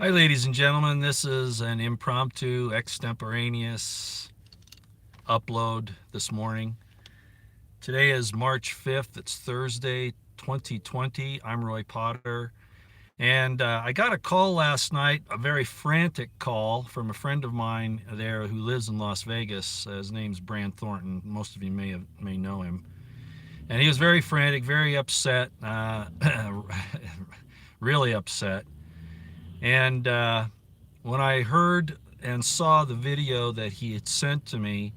Hi, ladies and gentlemen. This is an impromptu, extemporaneous upload this morning. Today is March 5th. It's Thursday, 2020. I'm Roy Potter. And I got a call last night, a very frantic call from a friend of mine there who lives in Las Vegas. His name's Brand Thornton. Most of you may know him. And he was very frantic, very upset, really upset. And when I heard and saw the video that he had sent to me,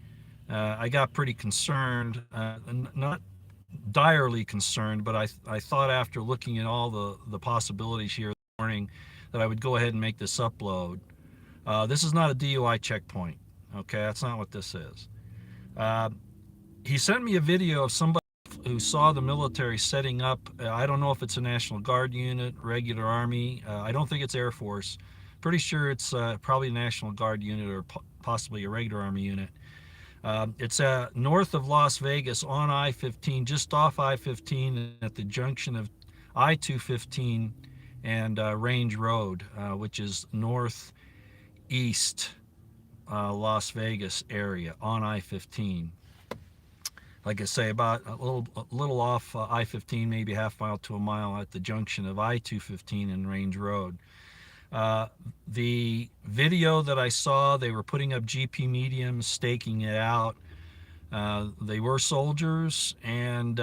I got pretty concerned. Not direly concerned, but I thought after looking at all the possibilities here this morning that I would go ahead and make this upload. This is not a DUI checkpoint. Okay, that's not what this is. Uh, he sent me a video of somebody who saw the military setting up. I don't know if it's a National Guard unit, regular Army. I don't think it's Air Force. Pretty sure it's probably a National Guard unit or possibly a regular Army unit. It's north of Las Vegas on I-15, just off I-15 at the junction of I-215 and Range Road, which is northeast Las Vegas area on I-15. Like I say, about a little off I-15, maybe a half mile to a mile at the junction of I-215 and Range Road. Uh, the video that I saw, they were putting up GP mediums, staking it out. They were soldiers, and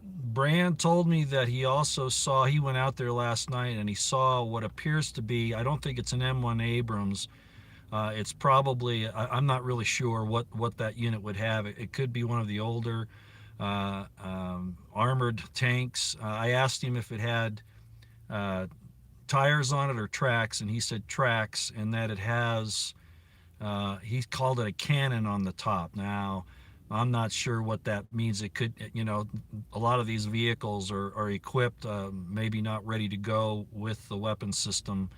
Brand told me that he went out there last night and he saw what appears to be, I don't think it's an M1 Abrams. It's probably, I'm not really sure what that unit would have. It could be one of the older armored tanks. I asked him if it had uh, tires on it or tracks, and he said tracks, and that it has, he called it a cannon on the top. Now, I'm not sure what that means. It could, a lot of these vehicles are equipped, maybe not ready to go with the weapon system,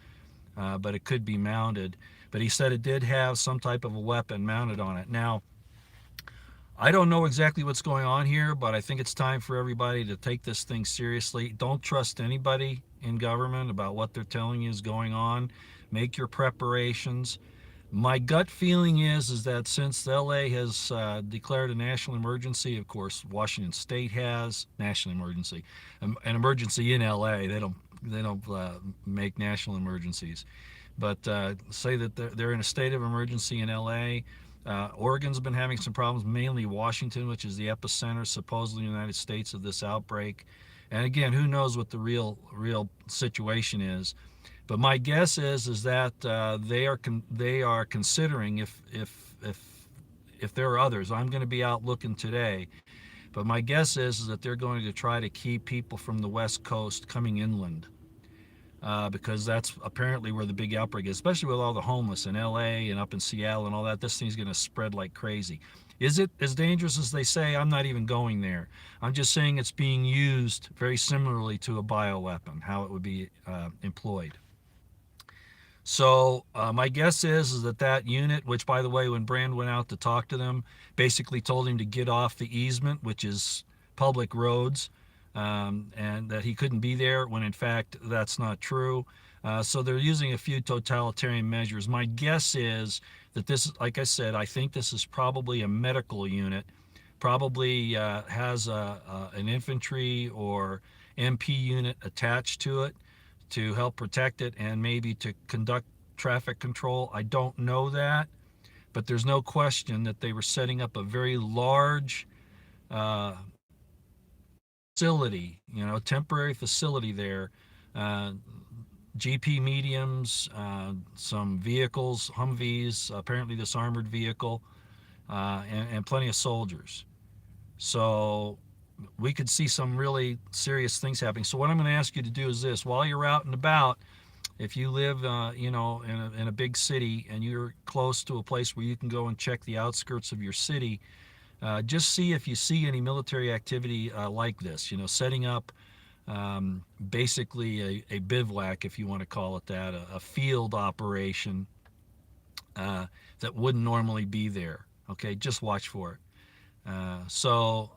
but it could be mounted. But he said it did have some type of a weapon mounted on it. Now, I don't know exactly what's going on here, but I think it's time for everybody to take this thing seriously. Don't trust anybody in government about what they're telling you is going on. Make your preparations. My gut feeling is that since LA has declared a national emergency, of course Washington State has national emergency, an emergency in LA. They don't make national emergencies, but say that they're in a state of emergency in LA. Oregon's been having some problems, mainly Washington, which is the epicenter, supposedly, in the United States of this outbreak. And again, who knows what the real situation is? But my guess is that they are considering if there are others. I'm going to be out looking today, but my guess is that they're going to try to keep people from the West Coast coming inland, because that's apparently where the big outbreak is, especially with all the homeless in LA and up in Seattle and all that. This thing's going to spread like crazy. Is it as dangerous as they say? I'm not even going there. I'm just saying it's being used very similarly to a bioweapon, how it would be employed. So my guess is that unit, which by the way, when Brand went out to talk to them, basically told him to get off the easement, which is public roads, and that he couldn't be there, when in fact that's not true. So they're using a few totalitarian measures. My guess is that this, like I said, I think this is probably a medical unit, probably has an infantry or MP unit attached to it to help protect it and maybe to conduct traffic control. I don't know that, but there's no question that they were setting up a very large uh, facility, temporary facility there. Uh, GP mediums, some vehicles, Humvees, apparently this armored vehicle, and plenty of soldiers. So we could see some really serious things happening. So what I'm going to ask you to do is this: while you're out and about, if you live, in a big city and you're close to a place where you can go and check the outskirts of your city, just see if you see any military activity like this. Setting up basically a bivouac, if you want to call it that, a field operation that wouldn't normally be there. Okay, just watch for it. So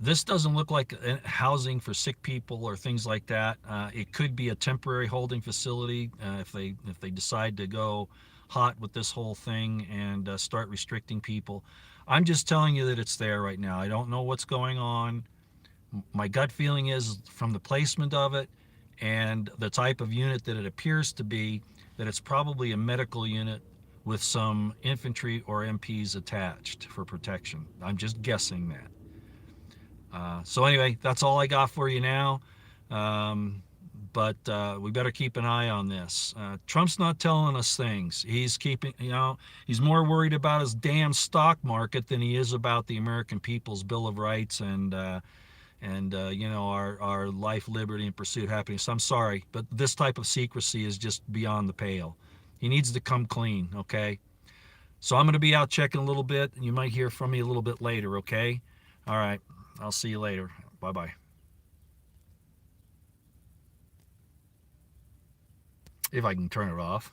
This doesn't look like housing for sick people or things like that. It could be a temporary holding facility if they decide to go hot with this whole thing and start restricting people. I'm just telling you that it's there right now. I don't know what's going on. My gut feeling is from the placement of it and the type of unit that it appears to be, that it's probably a medical unit with some infantry or MPs attached for protection. I'm just guessing that. So anyway, that's all I got for you now. Um, but we better keep an eye on this. Trump's not telling us things. He's keeping, he's more worried about his damn stock market than he is about the American people's Bill of Rights and our life, liberty, and pursuit of happiness. I'm sorry, but this type of secrecy is just beyond the pale. He needs to come clean, okay? So I'm going to be out checking a little bit, and you might hear from me a little bit later, okay? All right. I'll see you later. Bye bye. If I can turn it off.